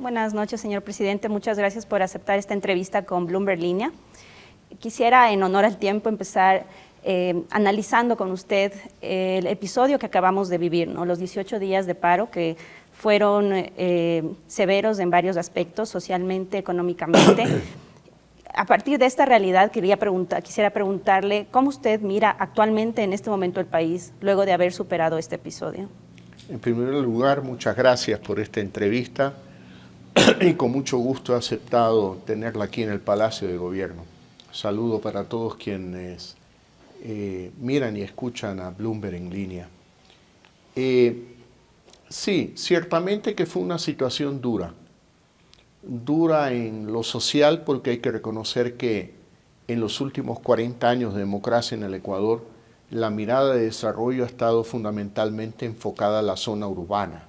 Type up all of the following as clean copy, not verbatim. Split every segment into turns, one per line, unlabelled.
Buenas noches, señor presidente. Muchas gracias por aceptar esta entrevista con Bloomberg Línea. Quisiera, en honor al tiempo, empezar analizando con usted el episodio que acabamos de vivir, ¿no? Los 18 días de paro que fueron severos en varios aspectos, socialmente, económicamente. A partir de esta realidad, quisiera preguntarle cómo usted mira actualmente en este momento el país, luego de haber superado este episodio.
En primer lugar, muchas gracias por esta entrevista y con mucho gusto he aceptado tenerla aquí en el Palacio de Gobierno. Saludo para todos quienes miran y escuchan a Bloomberg en línea. Sí, ciertamente que fue una situación dura en lo social, porque hay que reconocer que en los últimos 40 años de democracia en el Ecuador, la mirada de desarrollo ha estado fundamentalmente enfocada a la zona urbana.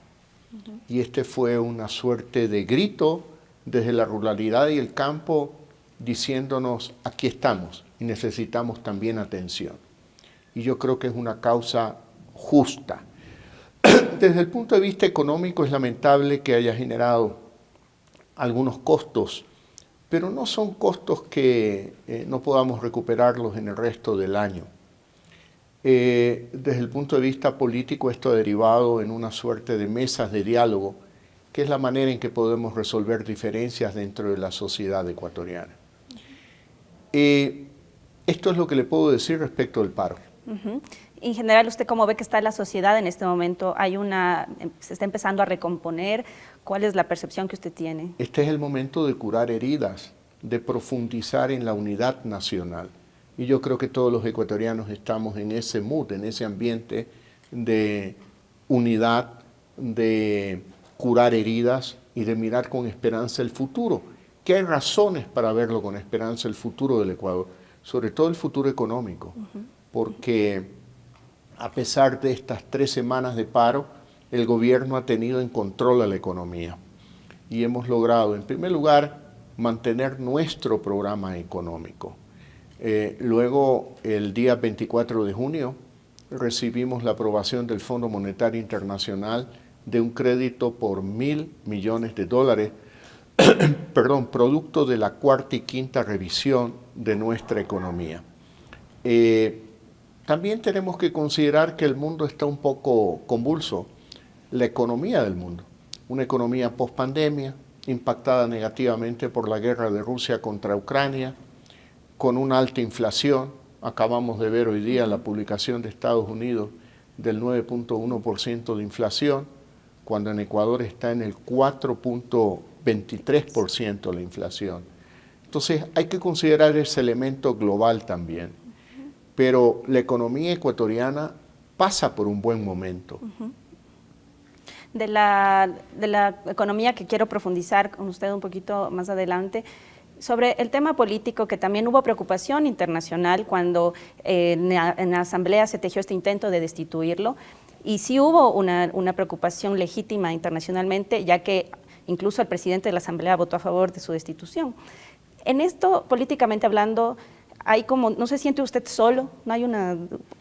Y este fue una suerte de grito desde la ruralidad y el campo diciéndonos, aquí estamos y necesitamos también atención. Y yo creo que es una causa justa. Desde el punto de vista económico es lamentable que haya generado algunos costos, pero no son costos que no podamos recuperarlos en el resto del año. Desde el punto de vista político, esto ha derivado en una suerte de mesas de diálogo, que es la manera en que podemos resolver diferencias dentro de la sociedad ecuatoriana. Esto es lo que le puedo decir respecto del paro.
En general, ¿usted cómo ve que está la sociedad en este momento? ¿Se está empezando a recomponer? ¿Cuál es la percepción que usted tiene?
Este es el momento de curar heridas, de profundizar en la unidad nacional. Y yo creo que todos los ecuatorianos estamos en ese mood, en ese ambiente de unidad, de curar heridas y de mirar con esperanza el futuro. Que hay razones para verlo con esperanza el futuro del Ecuador, sobre todo el futuro económico, porque a pesar de estas 3 semanas de paro, el gobierno ha tenido en control a la economía. Y hemos logrado, en primer lugar, mantener nuestro programa económico. Luego, el día 24 de junio, recibimos la aprobación del Fondo Monetario Internacional de un crédito por $1.000 millones, producto de la 4ª y 5ª revisión de nuestra economía. También tenemos que considerar que el mundo está un poco convulso, la economía del mundo, una economía post-pandemia, impactada negativamente por la guerra de Rusia contra Ucrania, con una alta inflación. Acabamos de ver hoy día la publicación de Estados Unidos del 9.1% de inflación, cuando en Ecuador está en el 4.23% la inflación. Entonces hay que considerar ese elemento global también. Pero la economía ecuatoriana pasa por un buen momento.
De la economía que quiero profundizar con usted un poquito más adelante, sobre el tema político, que también hubo preocupación internacional cuando en la Asamblea se tejió este intento de destituirlo, y sí hubo una preocupación legítima internacionalmente, ya que incluso el presidente de la Asamblea votó a favor de su destitución. En esto, políticamente hablando, ¿no se siente usted solo? ¿No hay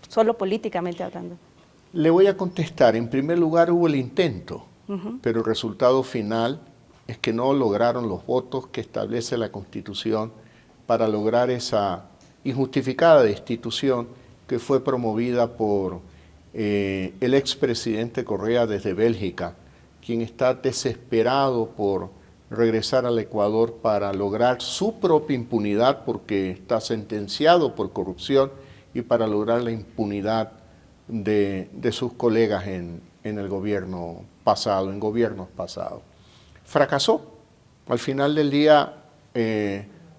solo políticamente hablando?
Le voy a contestar. En primer lugar, hubo el intento, pero el resultado final es que no lograron los votos que establece la Constitución para lograr esa injustificada destitución que fue promovida por el expresidente Correa desde Bélgica, quien está desesperado por regresar al Ecuador para lograr su propia impunidad, porque está sentenciado por corrupción, y para lograr la impunidad de sus colegas en el gobierno pasado, en gobiernos pasados. Fracasó. Al final del día,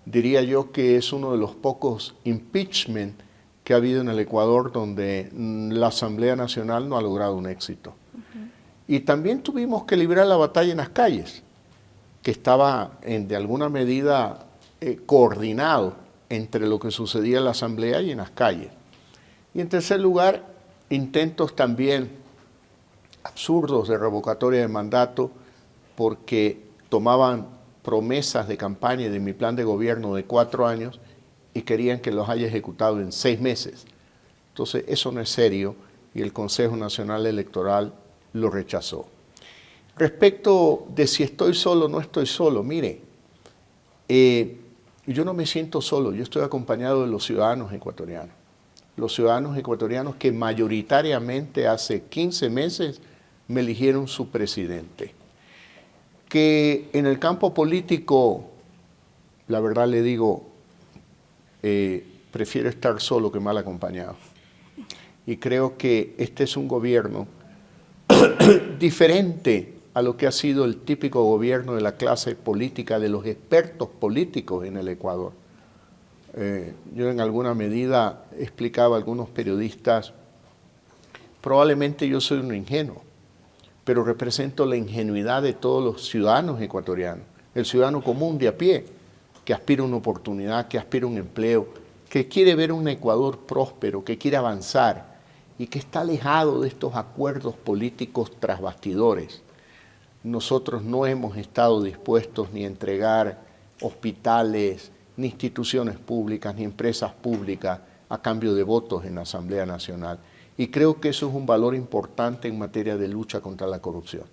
diría yo que es uno de los pocos impeachment que ha habido en el Ecuador donde la Asamblea Nacional no ha logrado un éxito. Y también tuvimos que librar la batalla en las calles, que estaba de alguna medida coordinado entre lo que sucedía en la Asamblea y en las calles. Y en tercer lugar, intentos también absurdos de revocatoria de mandato, porque tomaban promesas de campaña y de mi plan de gobierno de 4 años y querían que los haya ejecutado en 6 meses. Entonces, eso no es serio y el Consejo Nacional Electoral lo rechazó. Respecto de si estoy solo o no estoy solo, mire, yo no me siento solo, yo estoy acompañado de los ciudadanos ecuatorianos. Los ciudadanos ecuatorianos que mayoritariamente hace 15 meses me eligieron su presidente. Que en el campo político, la verdad le digo, prefiero estar solo que mal acompañado. Y creo que este es un gobierno diferente a lo que ha sido el típico gobierno de la clase política, de los expertos políticos en el Ecuador. Yo en alguna medida explicaba a algunos periodistas, probablemente yo soy un ingenuo, pero represento la ingenuidad de todos los ciudadanos ecuatorianos, el ciudadano común de a pie, que aspira a una oportunidad, que aspira a un empleo, que quiere ver un Ecuador próspero, que quiere avanzar y que está alejado de estos acuerdos políticos tras bastidores. Nosotros no hemos estado dispuestos ni a entregar hospitales, ni instituciones públicas, ni empresas públicas a cambio de votos en la Asamblea Nacional. Y creo que eso es un valor importante en materia de lucha contra la corrupción.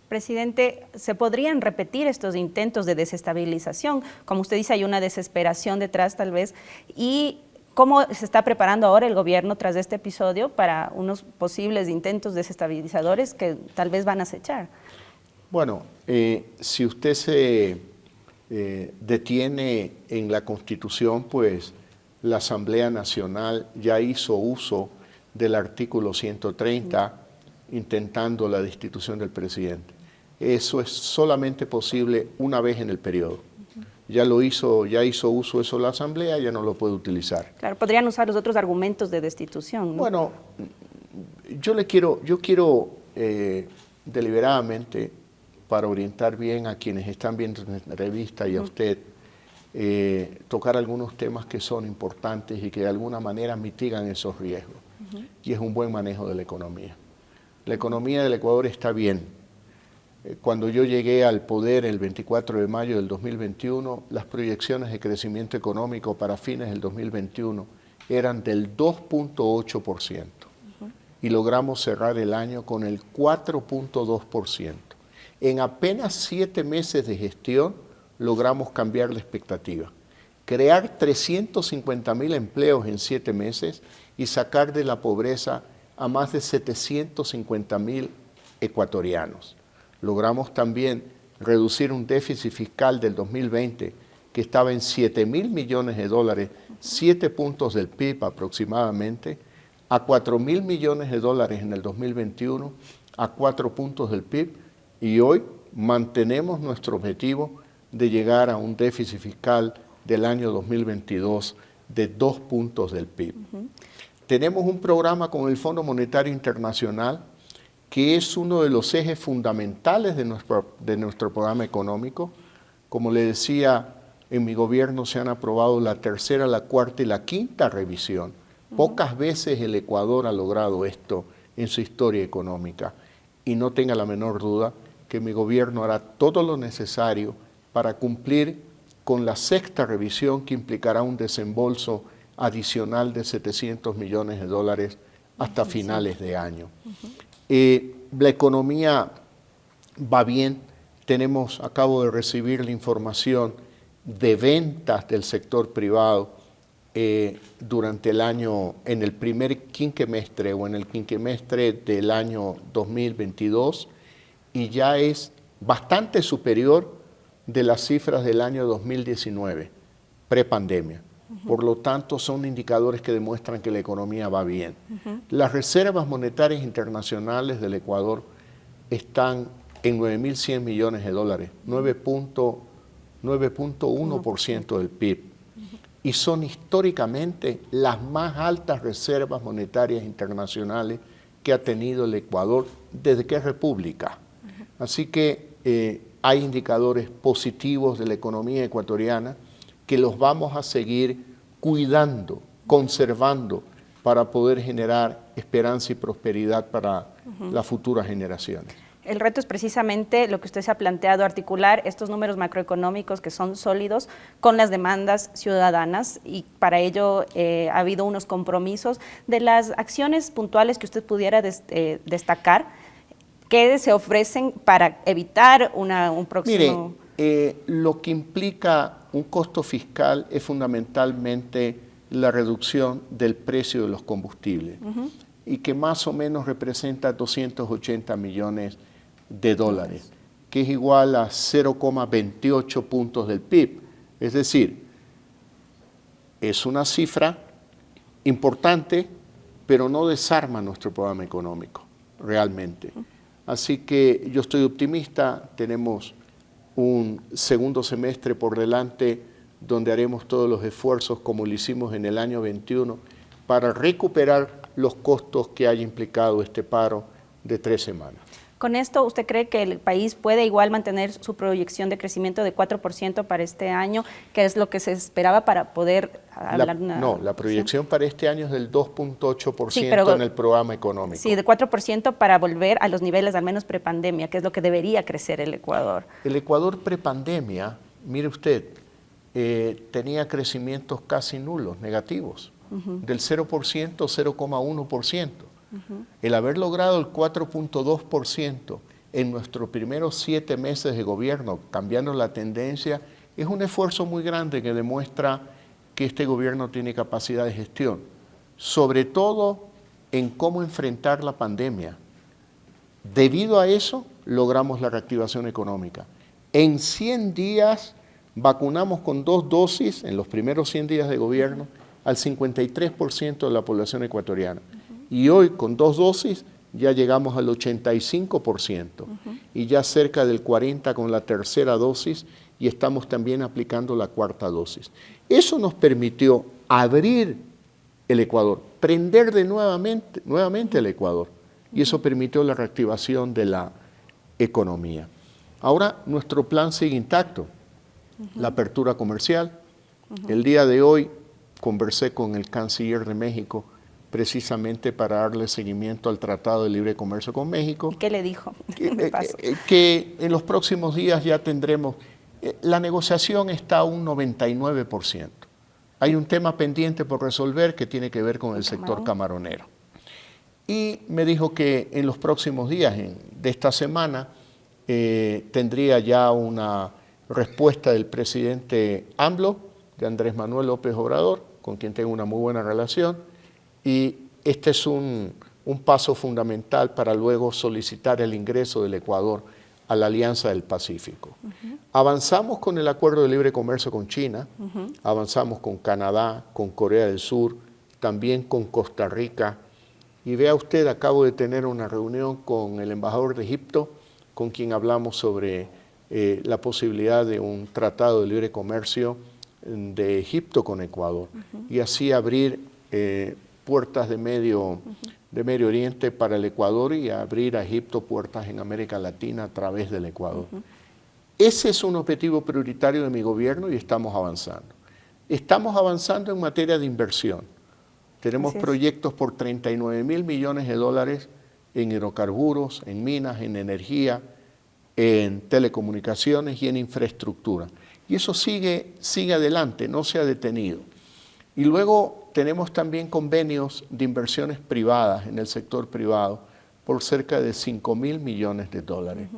Presidente, ¿se podrían repetir estos intentos de desestabilización? Como usted dice, hay una desesperación detrás tal vez. ¿Y cómo se está preparando ahora el gobierno tras este episodio para unos posibles intentos desestabilizadores que tal vez van a acechar?
Bueno, si usted se detiene en la Constitución, pues la Asamblea Nacional ya hizo uso del artículo 130, intentando la destitución del presidente. Eso es solamente posible una vez en el periodo. Ya hizo uso eso la Asamblea, ya no lo puede utilizar.
Claro, podrían usar los otros argumentos de destitución, ¿no?
Bueno, yo quiero deliberadamente, para orientar bien a quienes están viendo esta revista y a usted, tocar algunos temas que son importantes y que de alguna manera mitigan esos riesgos. Y es un buen manejo de la economía. La economía del Ecuador está bien. Cuando yo llegué al poder el 24 de mayo del 2021, las proyecciones de crecimiento económico para fines del 2021 eran del 2.8%. Y logramos cerrar el año con el 4.2%. En apenas 7 meses de gestión logramos cambiar la expectativa. Crear 350.000 empleos en 7 meses y sacar de la pobreza a más de 750.000 ecuatorianos. Logramos también reducir un déficit fiscal del 2020 que estaba en 7.000 millones de dólares, 7 puntos del PIB aproximadamente, a 4.000 millones de dólares en el 2021, a 4 puntos del PIB, y hoy mantenemos nuestro objetivo de llegar a un déficit fiscal del año 2022 de 2 puntos del PIB. Tenemos un programa con el Fondo Monetario Internacional que es uno de los ejes fundamentales de nuestro programa económico. Como le decía, en mi gobierno se han aprobado la tercera, la cuarta y la quinta revisión. Pocas veces el Ecuador ha logrado esto en su historia económica. Y no tenga la menor duda que mi gobierno hará todo lo necesario para cumplir con la sexta revisión que implicará un desembolso adicional de 700 millones de dólares hasta finales de año. La economía va bien. Acabo de recibir la información de ventas del sector privado durante el año, en el primer quinquemestre o en el quinquemestre del año 2022, y ya es bastante superior de las cifras del año 2019, prepandemia. Por lo tanto, son indicadores que demuestran que la economía va bien. Las reservas monetarias internacionales del Ecuador están en 9.100 millones de dólares, 9.1% del PIB. Y son históricamente las más altas reservas monetarias internacionales que ha tenido el Ecuador desde que es república. Así que hay indicadores positivos de la economía ecuatoriana que los vamos a seguir cuidando, conservando, para poder generar esperanza y prosperidad para las futuras generaciones.
El reto es precisamente lo que usted se ha planteado, articular estos números macroeconómicos que son sólidos con las demandas ciudadanas, y para ello ha habido unos compromisos. De las acciones puntuales que usted pudiera destacar, ¿qué se ofrecen para evitar un próximo?
Mire, lo que implica un costo fiscal es fundamentalmente la reducción del precio de los combustibles y que más o menos representa 280 millones de dólares, que es igual a 0,28 puntos del PIB. Es decir, es una cifra importante, pero no desarma nuestro programa económico, realmente. Así que yo estoy optimista, tenemos un segundo semestre por delante donde haremos todos los esfuerzos como lo hicimos en el año 21 para recuperar los costos que haya implicado este paro de 3 semanas.
Con esto, ¿usted cree que el país puede igual mantener su proyección de crecimiento de 4% para este año, que es lo que se esperaba para poder hablar de una...
No, la proyección para este año es del 2,8%
sí, pero,
en el programa económico.
Sí, de 4% para volver a los niveles al menos prepandemia, que es lo que debería crecer el Ecuador.
El Ecuador prepandemia, mire usted, tenía crecimientos casi nulos, negativos, del 0%, 0,1%. El haber logrado el 4,2% en nuestros primeros 7 meses de gobierno, cambiando la tendencia, es un esfuerzo muy grande que demuestra que este gobierno tiene capacidad de gestión, sobre todo en cómo enfrentar la pandemia. Debido a eso, logramos la reactivación económica. En 100 días vacunamos con 2 dosis, en los primeros 100 días de gobierno, al 53% de la población ecuatoriana. Y hoy, con 2 dosis, ya llegamos al 85% y ya cerca del 40% con la tercera dosis y estamos también aplicando la 4ª dosis. Eso nos permitió abrir el Ecuador, prender de nuevamente el Ecuador y eso permitió la reactivación de la economía. Ahora nuestro plan sigue intacto, la apertura comercial. El día de hoy conversé con el canciller de México precisamente para darle seguimiento al Tratado de Libre Comercio con México.
¿Y qué le dijo?
Que en los próximos días ya tendremos, la negociación está a un 99%. Hay un tema pendiente por resolver que tiene que ver con el sector camaronero. Y me dijo que en los próximos días de esta semana tendría ya una respuesta del presidente AMLO, de Andrés Manuel López Obrador, con quien tengo una muy buena relación, y este es un paso fundamental para luego solicitar el ingreso del Ecuador a la Alianza del Pacífico. Avanzamos con el Acuerdo de Libre Comercio con China, avanzamos con Canadá, con Corea del Sur, también con Costa Rica. Y vea usted, acabo de tener una reunión con el embajador de Egipto, con quien hablamos sobre la posibilidad de un tratado de libre comercio de Egipto con Ecuador y así abrir puertas de Medio Oriente para el Ecuador y abrir a Egipto puertas en América Latina a través del Ecuador. Ese es un objetivo prioritario de mi gobierno y estamos avanzando. Estamos avanzando en materia de inversión. Tenemos proyectos por 39.000 millones de dólares en hidrocarburos, en minas, en energía, en telecomunicaciones y en infraestructura. Y eso sigue adelante, no se ha detenido. Y luego tenemos también convenios de inversiones privadas en el sector privado por cerca de 5.000 millones de dólares.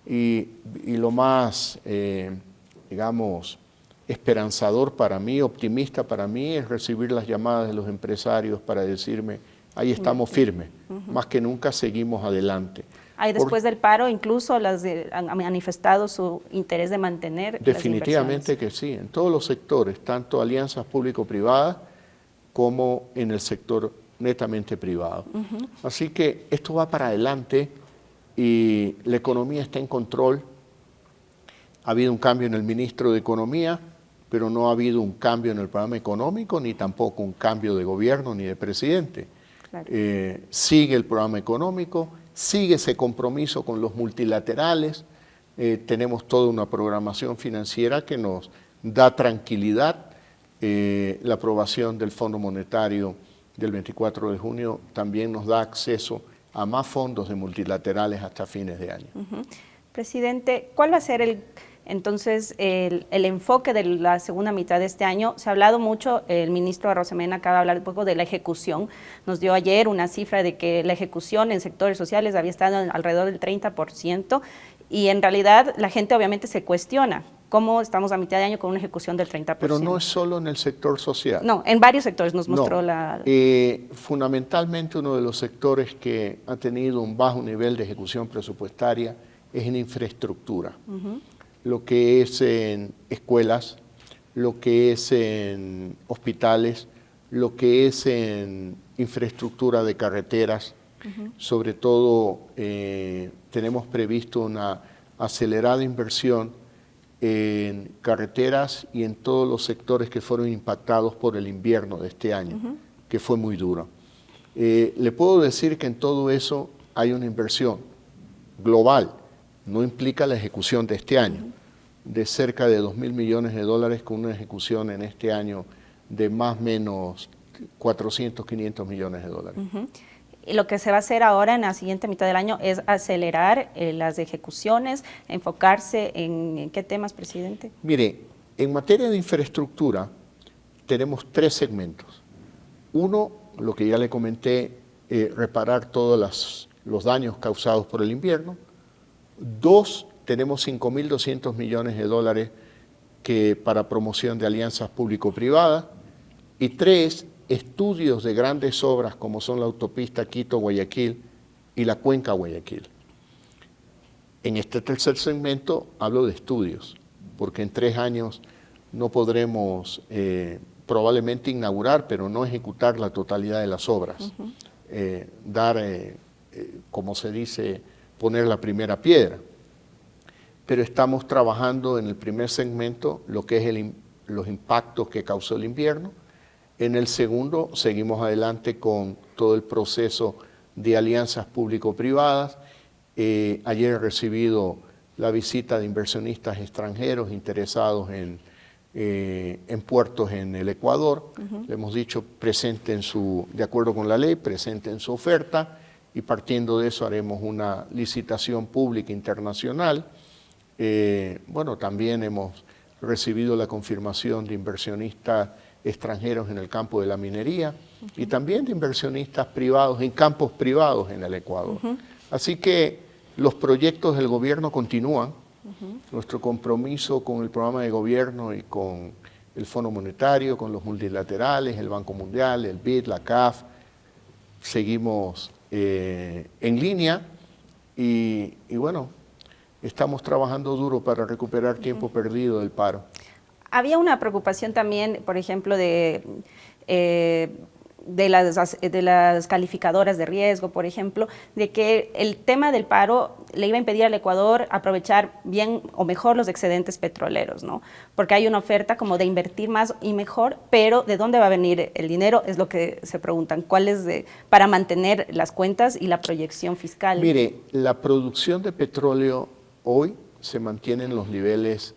Y lo más, digamos, esperanzador para mí, optimista para mí, es recibir las llamadas de los empresarios para decirme, ahí estamos firmes, más que nunca seguimos adelante.
Después del paro, incluso han manifestado su interés de mantener
definitivamente que sí, en todos los sectores, tanto alianzas público-privadas como en el sector netamente privado. Así que esto va para adelante y la economía está en control. Ha habido un cambio en el ministro de Economía, pero no ha habido un cambio en el programa económico, ni tampoco un cambio de gobierno ni de presidente. Claro. Sigue el programa económico, sigue ese compromiso con los multilaterales, tenemos toda una programación financiera que nos da tranquilidad. La aprobación del Fondo Monetario del 24 de junio también nos da acceso a más fondos de multilaterales hasta fines de año.
Presidente, ¿cuál va a ser Entonces, el enfoque de la segunda mitad de este año, se ha hablado mucho, el ministro Arosemena acaba de hablar un poco de la ejecución, nos dio ayer una cifra de que la ejecución en sectores sociales había estado en alrededor del 30%, y en realidad la gente obviamente se cuestiona cómo estamos a mitad de año con una ejecución del 30%.
Pero no es solo en el sector social.
No, en varios sectores nos mostró la...
Fundamentalmente uno de los sectores que ha tenido un bajo nivel de ejecución presupuestaria es en infraestructura. Lo que es en escuelas, lo que es en hospitales, lo que es en infraestructura de carreteras. Sobre todo tenemos previsto una acelerada inversión en carreteras y en todos los sectores que fueron impactados por el invierno de este año, que fue muy duro. Le puedo decir que en todo eso hay una inversión global, no implica la ejecución de este año, de cerca de 2.000 millones de dólares, con una ejecución en este año de más o menos 400, 500 millones de dólares.
Y lo que se va a hacer ahora en la siguiente mitad del año es acelerar las ejecuciones, enfocarse en qué temas, presidente.
Mire, en materia de infraestructura tenemos 3 segmentos. Uno, lo que ya le comenté, reparar todos los daños causados por el invierno. 2, tenemos 5.200 millones de dólares para promoción de alianzas público-privadas. Y 3, estudios de grandes obras como son la autopista Quito-Guayaquil y la cuenca Guayaquil. En este tercer segmento hablo de estudios, porque en 3 años no podremos probablemente inaugurar, pero no ejecutar la totalidad de las obras. Como se dice, poner la primera piedra. Pero estamos trabajando en el primer segmento lo que es los impactos que causó el invierno. En el segundo, seguimos adelante con todo el proceso de alianzas público-privadas. Ayer he recibido la visita de inversionistas extranjeros interesados en puertos en el Ecuador. Le hemos dicho, presenten de acuerdo con la ley, presenten su oferta, y partiendo de eso haremos una licitación pública internacional. Bueno, también hemos recibido la confirmación de inversionistas extranjeros en el campo de la minería y también de inversionistas privados en campos privados en el Ecuador. Así que los proyectos del gobierno continúan. Nuestro compromiso con el programa de gobierno y con el Fondo Monetario, con los multilaterales, el Banco Mundial, el BID, la CAF, seguimos en línea y bueno, estamos trabajando duro para recuperar tiempo perdido del paro.
Había una preocupación también, por ejemplo, de las calificadoras de riesgo, por ejemplo, de que el tema del paro le iba a impedir al Ecuador aprovechar bien o mejor los excedentes petroleros, ¿no? Porque hay una oferta como de invertir más y mejor, pero ¿de dónde va a venir el dinero? Es lo que se preguntan. ¿Cuál es para mantener las cuentas y la proyección fiscal?
Mire, la producción de petróleo hoy se mantiene en los niveles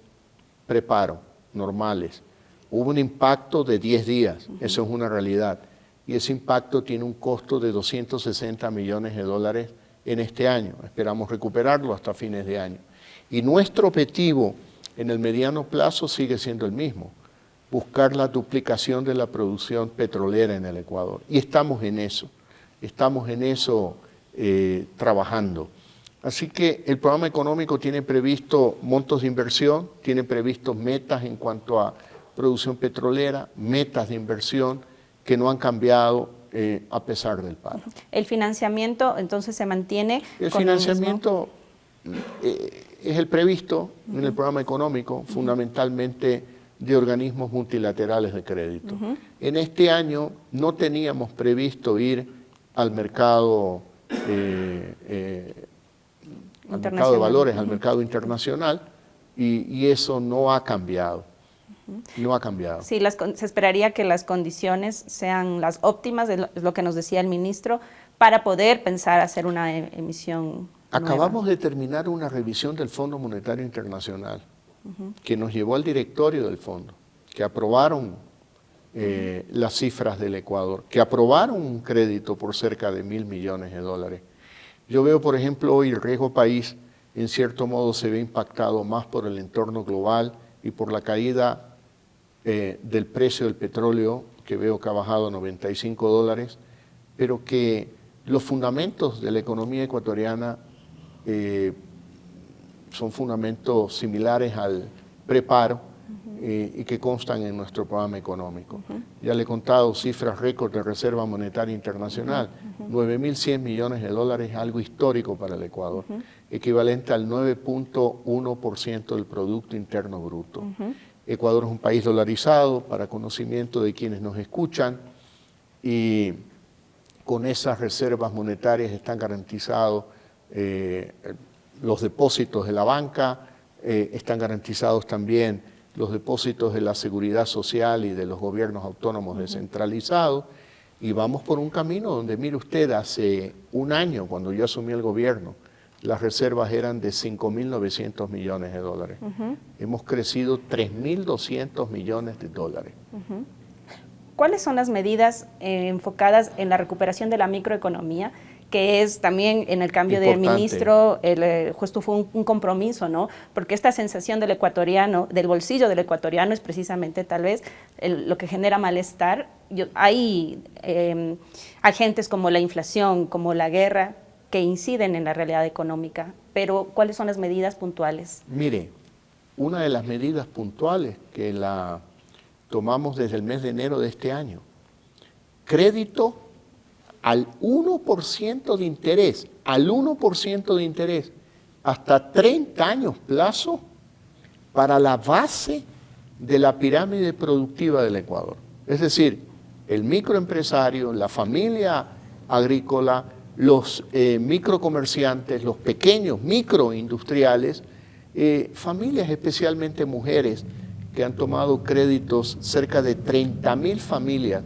preparo, normales. Hubo un impacto de 10 días, eso es una realidad. Y ese impacto tiene un costo de 260 millones de dólares en este año. Esperamos recuperarlo hasta fines de año. Y nuestro objetivo en el mediano plazo sigue siendo el mismo, buscar la duplicación de la producción petrolera en el Ecuador. Y estamos en eso trabajando. Así que el programa económico tiene previsto montos de inversión, tiene previstos metas en cuanto a producción petrolera, metas de inversión que no han cambiado a pesar del paro.
¿El financiamiento entonces se mantiene?
El financiamiento es el previsto en el programa económico, fundamentalmente de organismos multilaterales de crédito. En este año no teníamos previsto ir al mercado de valores, al mercado internacional, y eso no ha cambiado. No ha cambiado.
Sí, se esperaría que las condiciones sean las óptimas, es lo que nos decía el ministro, para poder pensar hacer una emisión
Acabamos
nueva.
de terminar una revisión del Fondo Monetario Internacional, que nos llevó al directorio del fondo, que aprobaron las cifras del Ecuador, que aprobaron un crédito por cerca de 1.000 millones de dólares. Yo veo, por ejemplo, hoy el riesgo país en cierto modo se ve impactado más por el entorno global y por la caída del precio del petróleo, que veo que ha bajado a $95, pero que los fundamentos de la economía ecuatoriana son fundamentos similares al preparo y que constan en nuestro programa económico. Ya le he contado cifras récord de Reserva Monetaria Internacional, 9.100 millones de dólares, algo histórico para el Ecuador, equivalente al 9.1% del Producto Interno Bruto. Ecuador es un país dolarizado, para conocimiento de quienes nos escuchan, y con esas reservas monetarias están garantizados los depósitos de la banca, están garantizados también los depósitos de la seguridad social y de los gobiernos autónomos descentralizados, y vamos por un camino donde, mire usted, hace un año, cuando yo asumí el gobierno, las reservas eran de 5.900 millones de dólares. Hemos crecido 3.200 millones de dólares.
¿Cuáles son las medidas enfocadas en la recuperación de la microeconomía? Que es también en el cambio del ministro, justo fue un compromiso, ¿no? Porque esta sensación del ecuatoriano, del bolsillo del ecuatoriano, es precisamente tal vez lo que genera malestar. Hay agentes como la inflación, como la guerra, que inciden en la realidad económica, pero ¿cuáles son las medidas puntuales?
Mire, una de las medidas puntuales que la tomamos desde el mes de enero de este año, crédito al 1% de interés, hasta 30 años plazo para la base de la pirámide productiva del Ecuador. Es decir, el microempresario, la familia agrícola, los microcomerciantes, los pequeños microindustriales, familias, especialmente mujeres, que han tomado créditos, cerca de 30.000 familias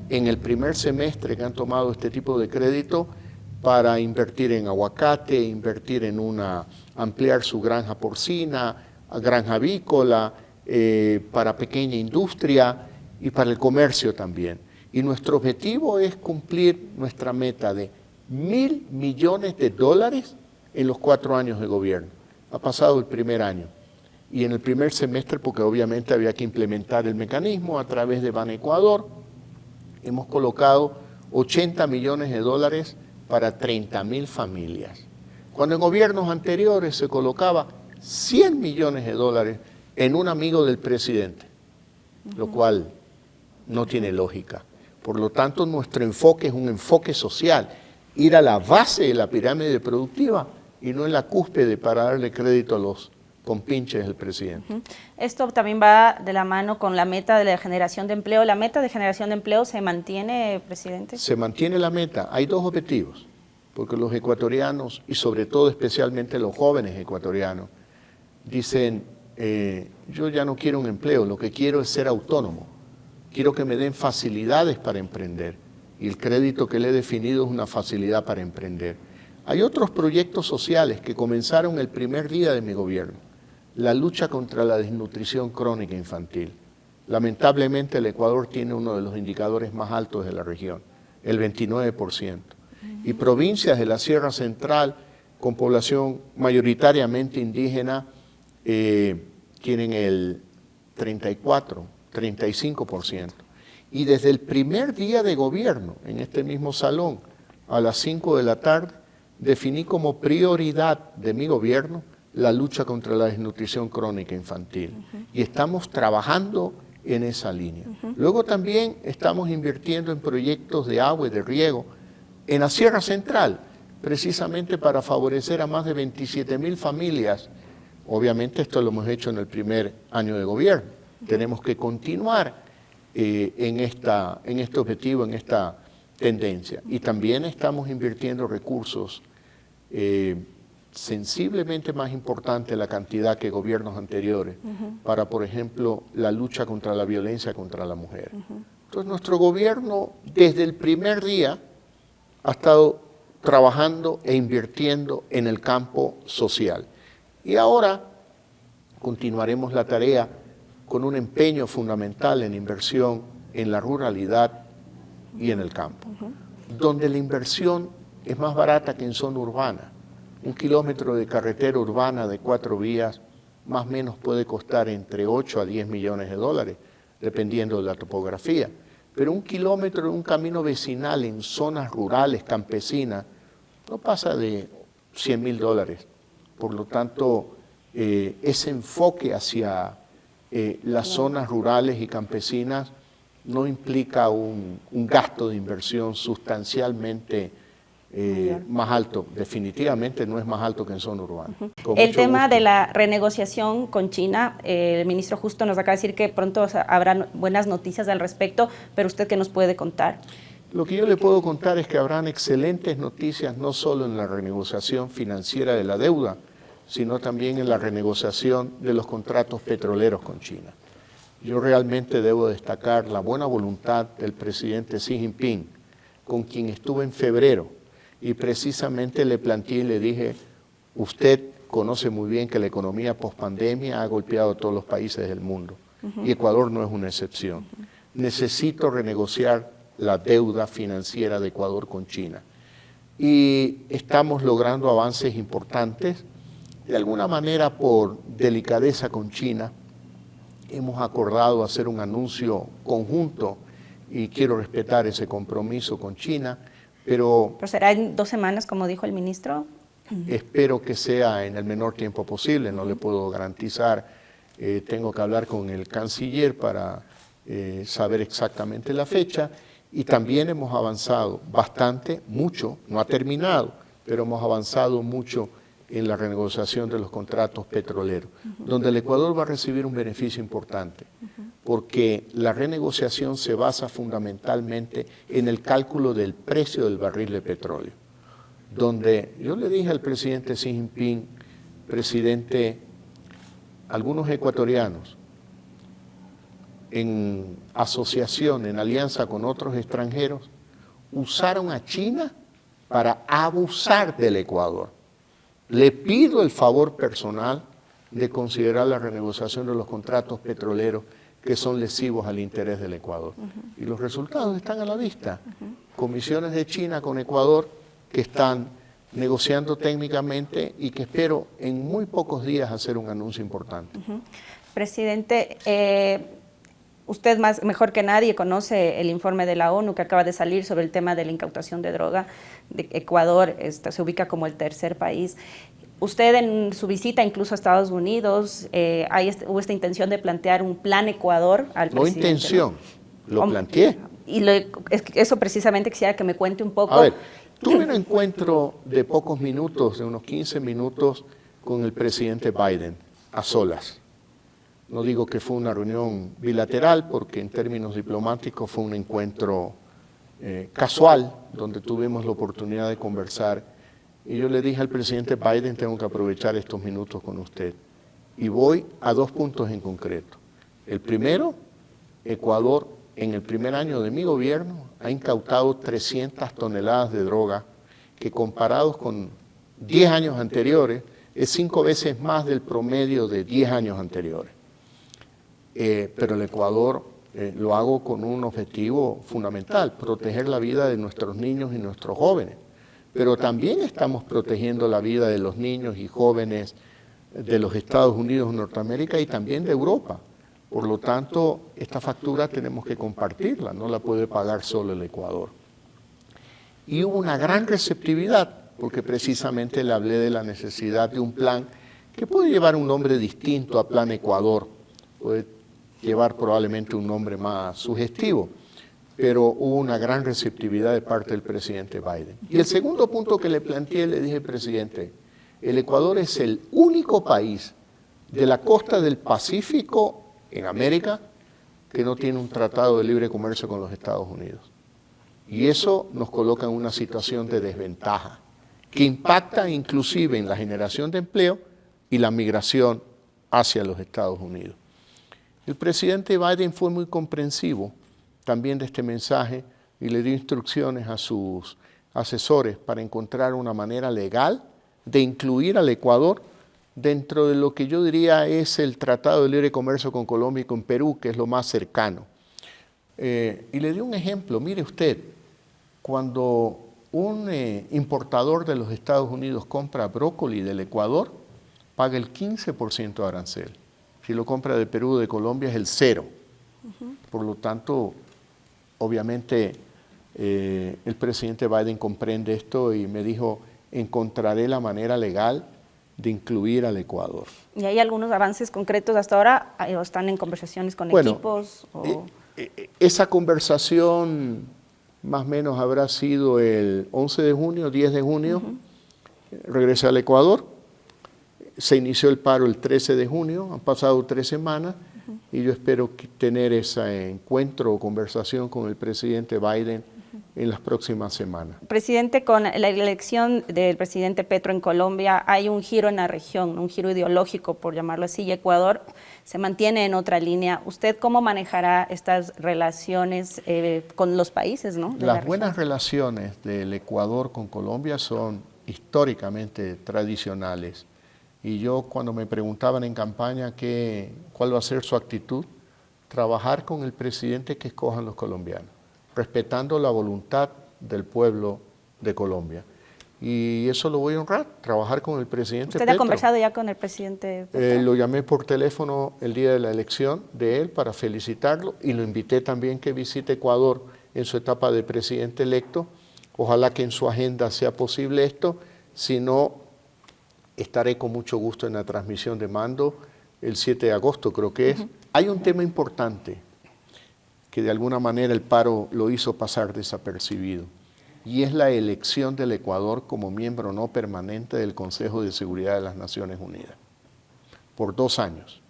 en el primer semestre que han tomado este tipo de crédito para invertir en aguacate, invertir en ampliar su granja porcina, granja avícola, para pequeña industria y para el comercio también. Y nuestro objetivo es cumplir nuestra meta de $1.000 millones en los 4 años de gobierno. Ha pasado el primer año. Y en el primer semestre, porque obviamente había que implementar el mecanismo a través de Banecuador, hemos colocado $80 millones para 30.000 familias. Cuando en gobiernos anteriores se colocaba $100 millones en un amigo del presidente, lo cual no tiene lógica. Por lo tanto, nuestro enfoque es un enfoque social, ir a la base de la pirámide productiva y no en la cúspide para darle crédito a los compinches del presidente.
Esto también va de la mano con la meta de la generación de empleo. ¿La meta de generación de empleo se mantiene, presidente?
Se mantiene la meta. Hay 2 objetivos, porque los ecuatorianos, y sobre todo especialmente los jóvenes ecuatorianos, dicen, yo ya no quiero un empleo, lo que quiero es ser autónomo. Quiero que me den facilidades para emprender. Y el crédito que le he definido es una facilidad para emprender. Hay otros proyectos sociales que comenzaron el primer día de mi gobierno. La lucha contra la desnutrición crónica infantil. Lamentablemente el Ecuador tiene uno de los indicadores más altos de la región, el 29%. Y provincias de la Sierra Central con población mayoritariamente indígena tienen el 34%, 35%. Y desde el primer día de gobierno, en este mismo salón, a las 5 de la tarde, definí como prioridad de mi gobierno la lucha contra la desnutrición crónica infantil. Y estamos trabajando en esa línea. Luego también estamos invirtiendo en proyectos de agua y de riego en la Sierra Central, precisamente para favorecer a más de 27.000 familias. Obviamente esto lo hemos hecho en el primer año de gobierno. Tenemos que continuar en este objetivo, en esta tendencia. Y también estamos invirtiendo recursos sensiblemente más importante la cantidad que gobiernos anteriores para, por ejemplo, la lucha contra la violencia contra la mujer. Entonces, nuestro gobierno, desde el primer día, ha estado trabajando e invirtiendo en el campo social. Y ahora continuaremos la tarea con un empeño fundamental en inversión en la ruralidad y en el campo, donde la inversión es más barata que en zona urbana, Un kilómetro de carretera urbana de 4 vías más o menos puede costar entre 8 a 10 millones de dólares, dependiendo de la topografía. Pero un kilómetro de un camino vecinal en zonas rurales, campesinas, no pasa de 100.000 dólares. Por lo tanto, ese enfoque hacia las zonas rurales y campesinas no implica un gasto de inversión sustancialmente más alto. Definitivamente no es más alto que en zona urbana.
El tema de la renegociación con China, el ministro Justo nos acaba de decir que pronto habrá buenas noticias al respecto, pero ¿usted qué nos puede contar?
Lo que yo le puedo contar es que habrán excelentes noticias no solo en la renegociación financiera de la deuda, sino también en la renegociación de los contratos petroleros con China. Yo realmente debo destacar la buena voluntad del presidente Xi Jinping, con quien estuve en febrero, y precisamente le planteé y le dije, usted conoce muy bien que la economía pospandemia ha golpeado a todos los países del mundo, y Ecuador no es una excepción. Necesito renegociar la deuda financiera de Ecuador con China. Y estamos logrando avances importantes. De alguna manera, por delicadeza con China, hemos acordado hacer un anuncio conjunto y quiero respetar ese compromiso con China, pero
será en 2 semanas, como dijo el ministro.
Espero que sea en el menor tiempo posible, no le puedo garantizar. Tengo que hablar con el canciller para saber exactamente la fecha, y también hemos avanzado bastante, mucho, no ha terminado, pero hemos avanzado mucho en la renegociación de los contratos petroleros, donde el Ecuador va a recibir un beneficio importante, porque la renegociación se basa fundamentalmente en el cálculo del precio del barril de petróleo, donde yo le dije al presidente Xi Jinping, presidente, algunos ecuatorianos, en asociación, en alianza con otros extranjeros, usaron a China para abusar del Ecuador. Le pido el favor personal de considerar la renegociación de los contratos petroleros que son lesivos al interés del Ecuador. Y los resultados están a la vista. Comisiones de China con Ecuador que están negociando técnicamente y que espero en muy pocos días hacer un anuncio importante.
Presidente, usted mejor que nadie conoce el informe de la ONU que acaba de salir sobre el tema de la incautación de droga. Ecuador se ubica como el 3er país. Usted en su visita incluso a Estados Unidos, hubo esta intención de plantear un plan Ecuador al presidente.
No intención, lo planteé.
Y eso precisamente quisiera que me cuente un poco.
A ver, tuve un encuentro de pocos minutos, de unos 15 minutos, con el presidente Biden, a solas. No digo que fue una reunión bilateral, porque en términos diplomáticos fue un encuentro casual, donde tuvimos la oportunidad de conversar. Y yo le dije al presidente Biden, tengo que aprovechar estos minutos con usted. Y voy a 2 puntos en concreto. El primero, Ecuador, en el primer año de mi gobierno, ha incautado 300 toneladas de droga, que comparados con 10 años anteriores, es 5 veces más del promedio de 10 años anteriores. Pero el Ecuador lo hago con un objetivo fundamental, proteger la vida de nuestros niños y nuestros jóvenes. Pero también estamos protegiendo la vida de los niños y jóvenes de los Estados Unidos de Norteamérica y también de Europa. Por lo tanto, esta factura tenemos que compartirla, no la puede pagar solo el Ecuador. Y hubo una gran receptividad, porque precisamente le hablé de la necesidad de un plan que puede llevar un nombre distinto a Plan Ecuador, puede llevar probablemente un nombre más sugestivo, pero hubo una gran receptividad de parte del presidente Biden. Y el segundo punto que le planteé, le dije, presidente, el Ecuador es el único país de la costa del Pacífico en América que no tiene un tratado de libre comercio con los Estados Unidos. Y eso nos coloca en una situación de desventaja, que impacta inclusive en la generación de empleo y la migración hacia los Estados Unidos. El presidente Biden fue muy comprensivo también de este mensaje y le dio instrucciones a sus asesores para encontrar una manera legal de incluir al Ecuador dentro de lo que yo diría es el Tratado de Libre Comercio con Colombia y con Perú, que es lo más cercano. Y le dio un ejemplo, mire usted, cuando un importador de los Estados Unidos compra brócoli del Ecuador, paga el 15% de arancel. Si lo compra de Perú o de Colombia es el 0%. Por lo tanto, obviamente, el presidente Biden comprende esto y me dijo, encontraré la manera legal de incluir al Ecuador.
¿Y hay algunos avances concretos hasta ahora? ¿O están en conversaciones con equipos?
Esa conversación más o menos habrá sido el 11 de junio, 10 de junio. Regresé al Ecuador. Se inició el paro el 13 de junio. Han pasado 3 semanas. Y yo espero tener ese encuentro o conversación con el presidente Biden en las próximas semanas.
Presidente, con la elección del presidente Petro en Colombia hay un giro en la región, un giro ideológico, por llamarlo así, y Ecuador se mantiene en otra línea. ¿Usted cómo manejará estas relaciones con los países, ¿no?
Las buenas relaciones del Ecuador con Colombia son históricamente tradicionales. Y yo, cuando me preguntaban en campaña cuál va a ser su actitud, trabajar con el presidente que escojan los colombianos, respetando la voluntad del pueblo de Colombia. Y eso lo voy a honrar, trabajar con el presidente
Petro. ¿Usted ha conversado ya con el presidente Petro?
Lo llamé por teléfono el día de la elección de él para felicitarlo y lo invité también que visite Ecuador en su etapa de presidente electo. Ojalá que en su agenda sea posible esto, si no, estaré con mucho gusto en la transmisión de mando el 7 de agosto, creo que es. Hay un tema importante que de alguna manera el paro lo hizo pasar desapercibido, y es la elección del Ecuador como miembro no permanente del Consejo de Seguridad de las Naciones Unidas, por 2 años.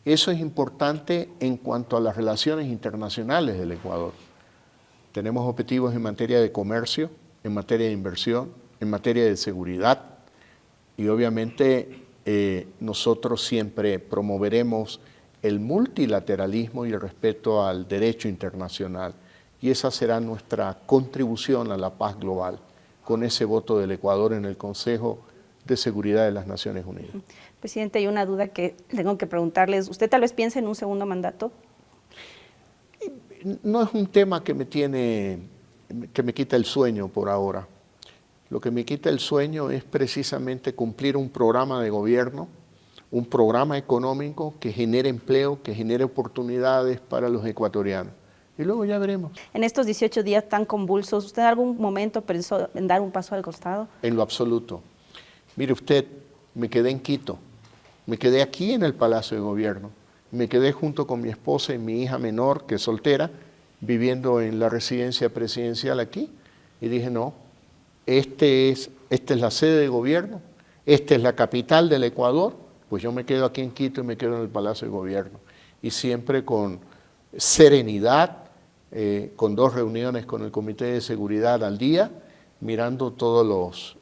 Eso es importante en cuanto a las relaciones internacionales del Ecuador. Tenemos objetivos en materia de comercio, en materia de inversión, en materia de seguridad, y obviamente nosotros siempre promoveremos el multilateralismo y el respeto al derecho internacional. Y esa será nuestra contribución a la paz global, con ese voto del Ecuador en el Consejo de Seguridad de las Naciones Unidas.
Presidente, hay una duda que tengo que preguntarles. ¿Usted tal vez piensa en un segundo mandato?
No es un tema que me quita el sueño por ahora. Lo que me quita el sueño es precisamente cumplir un programa de gobierno, un programa económico que genere empleo, que genere oportunidades para los ecuatorianos. Y luego ya veremos.
En estos 18 días tan convulsos, ¿usted en algún momento pensó en dar un paso al costado?
En lo absoluto. Mire usted, me quedé en Quito, me quedé aquí en el Palacio de Gobierno, me quedé junto con mi esposa y mi hija menor, que es soltera, viviendo en la residencia presidencial aquí, y dije no, esta es la sede de gobierno, esta es la capital del Ecuador, pues yo me quedo aquí en Quito y me quedo en el Palacio de Gobierno. Y siempre con serenidad, con 2 reuniones con el Comité de Seguridad al día, mirando todos los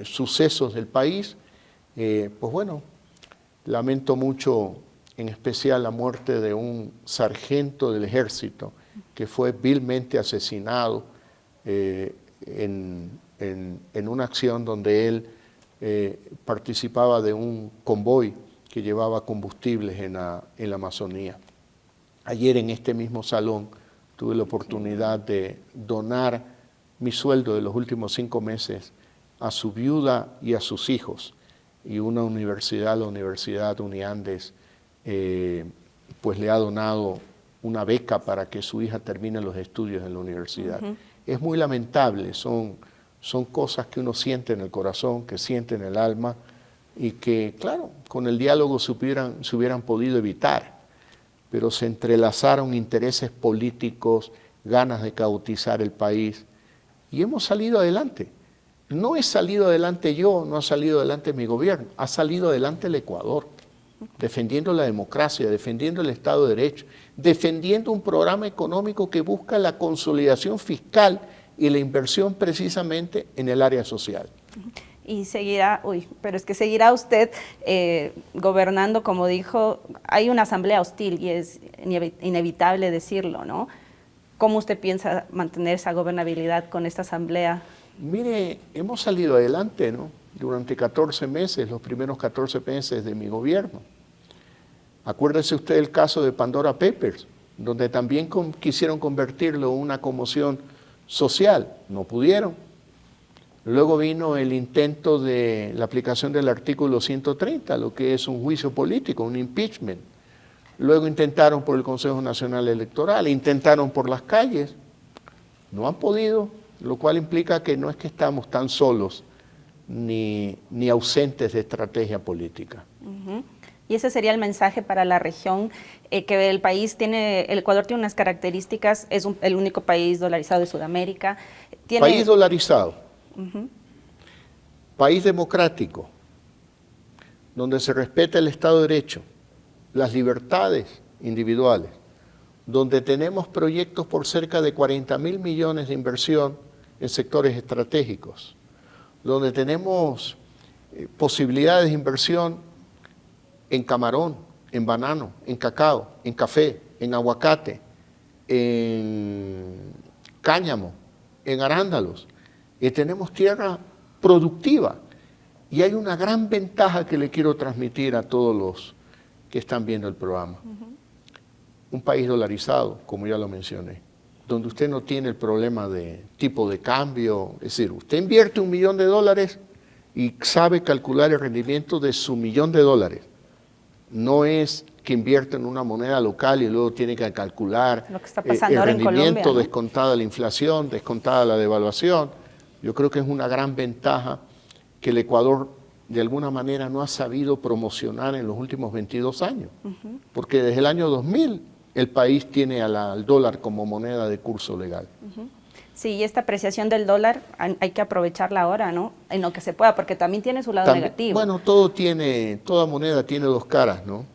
sucesos del país. Pues bueno, lamento mucho, en especial la muerte de un sargento del ejército que fue vilmente asesinado en una acción donde él participaba de un convoy que llevaba combustibles en la Amazonía. Ayer en este mismo salón tuve la oportunidad de donar mi sueldo de los últimos 5 meses a su viuda y a sus hijos, y una universidad, la Universidad Uniandes, pues le ha donado una beca para que su hija termine los estudios en la universidad. Es muy lamentable, son cosas que uno siente en el corazón, que siente en el alma, y que, claro, con el diálogo se hubieran podido evitar, pero se entrelazaron intereses políticos, ganas de caotizar el país, y hemos salido adelante. No he salido adelante yo, no ha salido adelante mi gobierno, ha salido adelante el Ecuador, defendiendo la democracia, defendiendo el Estado de Derecho, defendiendo un programa económico que busca la consolidación fiscal y la inversión precisamente en el área social.
Y seguirá, pero es que seguirá usted gobernando, como dijo, hay una asamblea hostil y es inevitable decirlo, ¿no? ¿Cómo usted piensa mantener esa gobernabilidad con esta asamblea?
Mire, hemos salido adelante, ¿no? Durante 14 meses, los primeros 14 meses de mi gobierno. Acuérdese usted del caso de Pandora Papers, donde también quisieron convertirlo en una conmoción social, no pudieron. Luego vino el intento de la aplicación del artículo 130, lo que es un juicio político, un impeachment. Luego intentaron por el Consejo Nacional Electoral, intentaron por las calles. No han podido, lo cual implica que no es que estamos tan solos ni ausentes de estrategia política.
Y ese sería el mensaje para la región, que el Ecuador tiene unas características, es el único país dolarizado de Sudamérica.
País dolarizado, país democrático, donde se respeta el Estado de Derecho, las libertades individuales, donde tenemos proyectos por cerca de 40.000 millones de inversión en sectores estratégicos, donde tenemos posibilidades de inversión en camarón, en banano, en cacao, en café, en aguacate, en cáñamo, en arándanos. Tenemos tierra productiva y hay una gran ventaja que le quiero transmitir a todos los que están viendo el programa. Un país dolarizado, como ya lo mencioné, donde usted no tiene el problema de tipo de cambio, es decir, usted invierte $1 millón y sabe calcular el rendimiento de su $1 millón. No es que invierte en una moneda local y luego tiene que calcular
lo que está pasando
el
ahora en
rendimiento,
Colombia, ¿no?
Descontada la inflación, descontada la devaluación. Yo creo que es una gran ventaja que el Ecuador de alguna manera no ha sabido promocionar en los últimos 22 años, porque desde el año 2000 el país tiene al dólar como moneda de curso legal.
Sí, y esta apreciación del dólar hay que aprovecharla ahora, ¿no? En lo que se pueda, porque también tiene su lado negativo.
Bueno, toda moneda tiene dos caras, ¿no?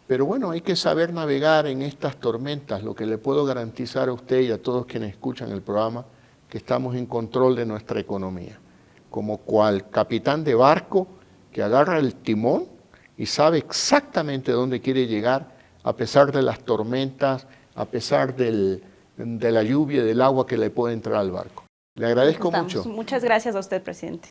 Pero bueno, hay que saber navegar en estas tormentas. Lo que le puedo garantizar a usted y a todos quienes escuchan el programa, que estamos en control de nuestra economía. Como cual capitán de barco que agarra el timón y sabe exactamente dónde quiere llegar, a pesar de las tormentas, a pesar de la lluvia y del agua que le puede entrar al barco. Le agradezco mucho.
Muchas gracias a usted, presidente.